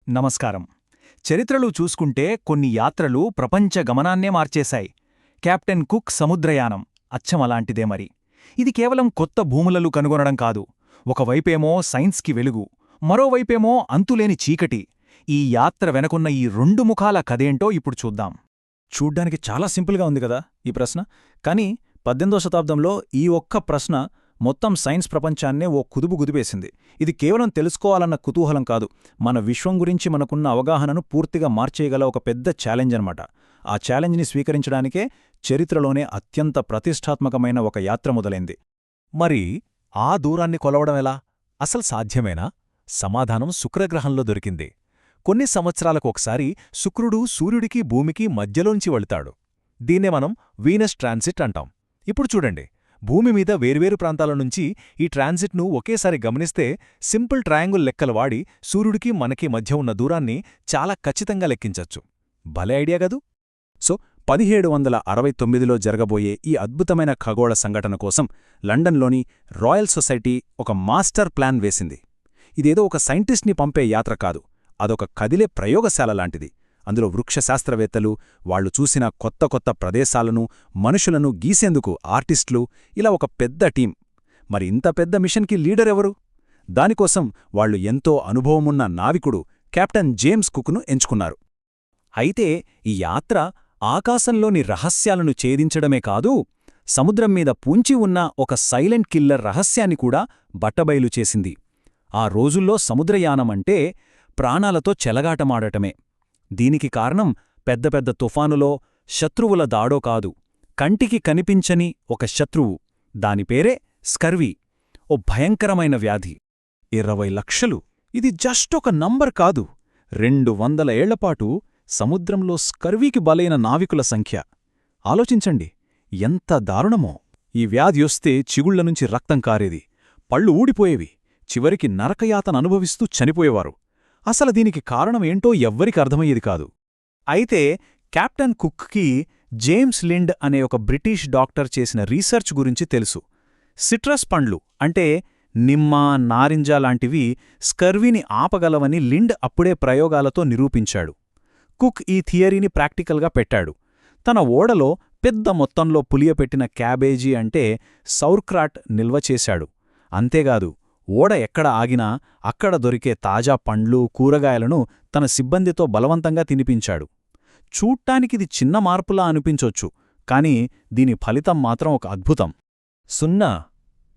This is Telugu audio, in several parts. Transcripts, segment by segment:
నమస్కారం. చరిత్రలో చూసుకుంటే కొన్ని యాత్రలు ప్రపంచ గమనాన్నే మార్చేశాయి. కెప్టెన్ కుక్ సముద్రయానం అచ్చమలాంటిదే మరి. ఇది కేవలం కొత్త భూములలు కనుగొనడం కాదు. ఒకవైపేమో సైన్స్కి వెలుగు, మరోవైపేమో అంతులేని చీకటి. ఈ యాత్ర వెనకున్న ఈ రెండు ముఖాల కథేంటో ఇప్పుడు చూద్దాం. చూడ్డానికి చాలా సింపుల్గా ఉంది కదా ఈ ప్రశ్న. కానీ 18వ శతాబ్దంలో ఈ ఒక్క ప్రశ్న మొత్తం సైన్స్ ప్రపంచాన్నే ఓ కుదుపు కుదిపేసింది. ఇది కేవలం తెలుసుకోవాలన్న కుతూహలం కాదు, మన విశ్వం గురించి మనకున్న అవగాహనను పూర్తిగా మార్చేయగల ఒక పెద్ద ఛాలెంజ్ అన్నమాట. ఆ ఛాలెంజ్ని స్వీకరించడానికే చరిత్రలోనే అత్యంత ప్రతిష్టాత్మకమైన ఒక యాత్ర మొదలైంది. మరి ఆ దూరాన్ని కొలవడమెలా? అసలు సాధ్యమేనా? సమాధానం శుక్రగ్రహంలో దొరికింది. కొన్ని సంవత్సరాలకు ఒకసారి శుక్రుడు సూర్యుడికి భూమికి మధ్యలోంచి వెళతాడు. దీన్నే మనం వీనస్ ట్రాన్సిట్ అంటాం. ఇప్పుడు చూడండి, భూమి మీద వేర్వేరు ప్రాంతాల నుంచి ఈ ట్రాన్సిట్ను ఒకేసారి గమనిస్తే సింపుల్ ట్రయాంగిల్ లెక్కలు వాడి సూర్యుడికి మనకి మధ్య ఉన్న దూరాన్ని చాలా ఖచ్చితంగా లెక్కించచ్చు. భలే ఐడియా గదూ! సో 1769లో జరగబోయే ఈ అద్భుతమైన ఖగోళ సంఘటన కోసం లండన్లోని రాయల్ సొసైటీ ఒక మాస్టర్ ప్లాన్ వేసింది. ఇదేదో ఒక సైంటిస్ట్ని పంపే యాత్ర కాదు, అదొక కదిలే ప్రయోగశాల లాంటిది. అందులో వృక్షశాస్త్రవేత్తలు, వాళ్లు చూసిన కొత్త కొత్త ప్రదేశాలను, మనుషులను గీసేందుకు ఆర్టిస్టులు, ఇలా ఒక పెద్ద టీం. మరి ఇంత పెద్ద మిషన్కి లీడర్ ఎవరు? దానికోసం వాళ్లు ఎంతో అనుభవమున్న నావికుడు కెప్టెన్ జేమ్స్ కుక్ను ఎంచుకున్నారు. అయితే ఈ యాత్ర ఆకాశంలోని రహస్యాలను ఛేదించడమే కాదు, సముద్రం మీద పూంచి ఉన్న ఒక సైలెంట్ కిల్లర్ రహస్యాన్ని కూడా బట్టబయలు చేసింది. ఆ రోజుల్లో సముద్రయానమంటే ప్రాణాలతో చెలగాటమాడటమే. దీనికి కారణం పెద్ద పెద్ద తుఫానులో శత్రువుల దాడో కాదు, కంటికి కనిపించని ఒక శత్రువు. దానిపేరే స్కర్వీ, ఓ భయంకరమైన వ్యాధి. 20 లక్షలు! ఇది జస్ట్ ఒక నంబర్ కాదు, 200 ఏళ్లపాటు సముద్రంలో స్కర్వీకి బలైన నావికుల సంఖ్య. ఆలోచించండి, ఎంత దారుణమో! ఈ వ్యాధియొస్తే చిగుళ్లనుంచి రక్తం కారేది, పళ్ళు ఊడిపోయేవి, చివరికి నరకయాతన అనుభవిస్తూ చనిపోయేవారు. అసలు దీనికి కారణమేంటో ఎవ్వరికి అర్థమయ్యేది కాదు. అయితే కెప్టెన్ కుక్కి జేమ్స్ లిండ్ అనే ఒక బ్రిటిష్ డాక్టర్ చేసిన రీసెర్చ్ గురించి తెలుసు. సిట్రస్ పండ్లు అంటే నిమ్మ, నారింజ లాంటివి స్కర్వీని ఆపగలవని లిండ్ అప్పుడే ప్రయోగాలతో నిరూపించాడు. కుక్ ఈ థియరీని ప్రాక్టికల్గా పెట్టాడు. తన ఓడలో పెద్ద మొత్తంలో పులియపెట్టిన క్యాబేజీ అంటే సౌర్క్రాట్ నిల్వ చేశాడు. అంతేగాదు, ఓడ ఎక్కడ ఆగినా అక్కడ దొరికే తాజా పండ్లు, కూరగాయలను తన సిబ్బందితో బలవంతంగా తినిపించాడు. చూడ్టానికిది చిన్న మార్పులా అనిపించొచ్చు, కాని దీని ఫలితం మాత్రం ఒక అద్భుతం. సున్నా!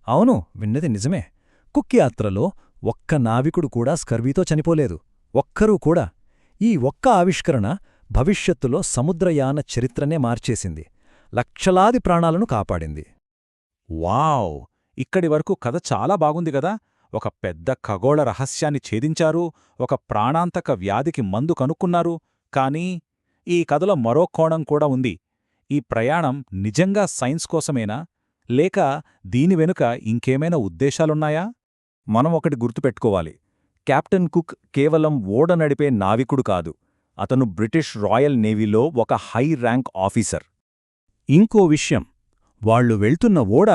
అవును, విన్నది నిజమే. కుక్ యాత్రలో ఒక్క నావికుడు కూడా స్కర్వీతో చనిపోలేదు. ఒక్కరూ కూడా. ఈ ఒక్క ఆవిష్కరణ భవిష్యత్తులో సముద్రయాన చరిత్రనే మార్చేసింది. లక్షలాది ప్రాణాలను కాపాడింది. వావ్! ఇక్కడి వరకు కథ చాలా బాగుంది గదా. ఒక పెద్ద ఖగోళ రహస్యాన్ని ఛేదించారు, ఒక ప్రాణాంతక వ్యాధికి మందు కనుక్కున్నారు. కానీ ఈ కథలో మరో కోణం కూడా ఉంది. ఈ ప్రయాణం నిజంగా సైన్స్ కోసమేనా, లేక దీని వెనుక ఇంకేమైనా ఉద్దేశాలున్నాయా? మనం ఒకటి గుర్తుపెట్టుకోవాలి, కెప్టెన్ కుక్ కేవలం ఓడ నడిపే నావికుడు కాదు, అతను బ్రిటిష్ రాయల్ నేవీలో ఒక హై ర్యాంక్ ఆఫీసర్. ఇంకో విషయం, వాళ్లు వెళ్తున్న ఓడ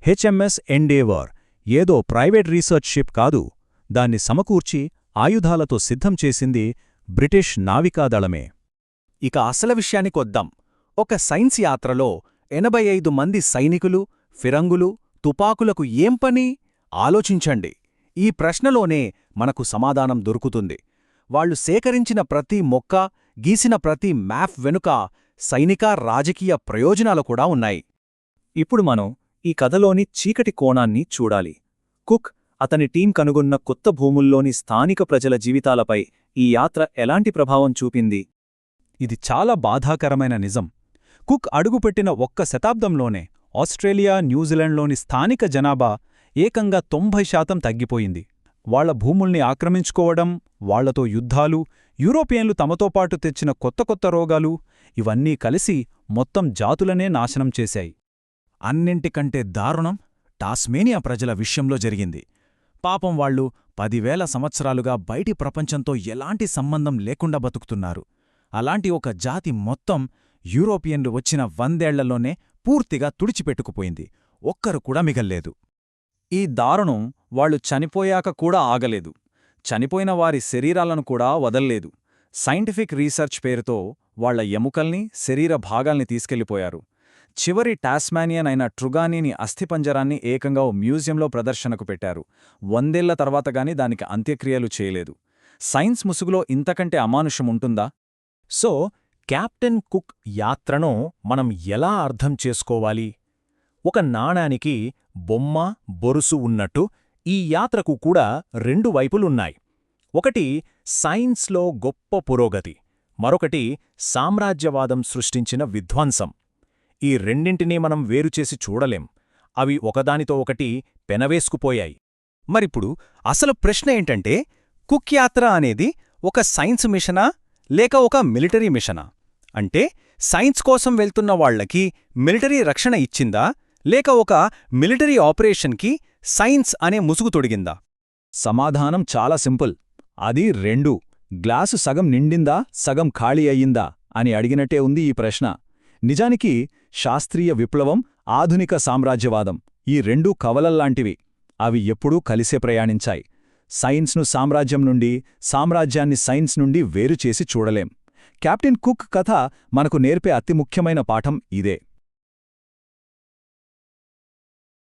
హెచ్ఎంఎస్ ఎండేవర్, ఏదో ప్రైవేట్ రీసెర్చ్ షిప్ కాదు. దాన్ని సమకూర్చి ఆయుధాలతో సిద్ధం చేసింది బ్రిటిష్ నావికాదళమే. ఇక అసలు విషయానికొద్దాం. ఒక సైన్స్ యాత్రలో 85 మంది సైనికులు, ఫిరంగులు, తుపాకులకు ఏం పని? ఆలోచించండి. ఈ ప్రశ్నలోనే మనకు సమాధానం దొరుకుతుంది. వాళ్లు సేకరించిన ప్రతి మొక్క, గీసిన ప్రతి మ్యాప్ వెనుక సైనిక, రాజకీయ ప్రయోజనాలు కూడా ఉన్నాయి. ఇప్పుడు మనం ఈ కథలోని చీకటి కోణాన్ని చూడాలి. కుక్, అతని టీం కనుగొన్న కొత్త భూముల్లోని స్థానిక ప్రజల జీవితాలపై ఈ యాత్ర ఎలాంటి ప్రభావం చూపింది? ఇది చాలా బాధాకరమైన నిజం. కుక్ అడుగుపెట్టిన ఒక్క శతాబ్దంలోనే ఆస్ట్రేలియా, న్యూజిలాండ్లోని స్థానిక జనాభా ఏకంగా 90% తగ్గిపోయింది. వాళ్ల భూముల్ని ఆక్రమించుకోవడం, వాళ్లతో యుద్ధాలు, యూరోపియన్లు తమతో పాటు తెచ్చిన కొత్త కొత్త రోగాలు, ఇవన్నీ కలిసి మొత్తం జాతులనే నాశనం చేశాయి. అన్నింటికంటే దారుణం టాస్మేనియా ప్రజల విషయంలో జరిగింది. పాపం వాళ్లు 10,000 సంవత్సరాలుగా బయటి ప్రపంచంతో ఎలాంటి సంబంధం లేకుండా బతుకుతున్నారు. అలాంటి ఒక జాతి మొత్తం యూరోపియన్లు వచ్చిన 100 ఏళ్లలోనే పూర్తిగా తుడిచిపెట్టుకుపోయింది. ఒక్కరు కూడా మిగల్లేదు. ఈ దారుణం వాళ్లు చనిపోయాక కూడా ఆగలేదు. చనిపోయిన వారి శరీరాలను కూడా వదల్లేదు. సైంటిఫిక్ రీసెర్చ్ పేరుతో వాళ్ల ఎముకల్ని, శరీర భాగాల్ని తీసుకెళ్లిపోయారు. చివరి టాస్మానియన్ అయిన ట్రుగానీని అస్థిపంజరాన్ని ఏకంగా ఓ మ్యూజియంలో ప్రదర్శనకు పెట్టారు. 100 ఏళ్ల తర్వాతగాని దానికి అంత్యక్రియలు చేయలేదు. సైన్స్ ముసుగులో ఇంతకంటే అమానుషముంటుందా? సో కెప్టెన్ కుక్ యాత్రను మనం ఎలా అర్థం చేసుకోవాలి? ఒక నాణానికి బొమ్మ, బొరుసు ఉన్నట్టు ఈ యాత్రకు కూడా 2 వైపులున్నాయి. ఒకటి సైన్స్లో గొప్ప పురోగతి, మరొకటి సామ్రాజ్యవాదం సృష్టించిన విధ్వంసం. ఈ రెండింటినీ మనం వేరుచేసి చూడలేం. అవి ఒకదానితో ఒకటి పెనవేసుకుపోయాయి. మరిప్పుడు అసలు ప్రశ్న ఏంటంటే, కుక్ యాత్ర అనేది ఒక సైన్స్ మిషనా లేక ఒక మిలిటరీ మిషనా? అంటే సైన్స్ కోసం వెళ్తున్న వాళ్లకి మిలిటరీ రక్షణ ఇచ్చిందా లేక ఒక మిలిటరీ ఆపరేషన్కి సైన్స్ అనే ముసుగు తొడిగిందా? సమాధానం చాలా సింపుల్. అది 2. గ్లాసు సగం నిండిందా, సగం ఖాళీ అయ్యిందా అని అడిగినట్టే ఉంది ఈ ప్రశ్న. నిజానికి శాస్త్రీయ విప్లవం, ఆధునిక సామ్రాజ్యవాదం ఈ 2 కవలల్లాంటివి. అవి ఎప్పుడూ కలిసే ప్రయాణించాయి. సైన్స్ను సామ్రాజ్యం నుండి, సామ్రాజ్యాన్ని సైన్స్ నుండి వేరుచేసి చూడలేం. కెప్టెన్ కుక్ కథ మనకు నేర్పే అతి ముఖ్యమైన పాఠం ఇదే.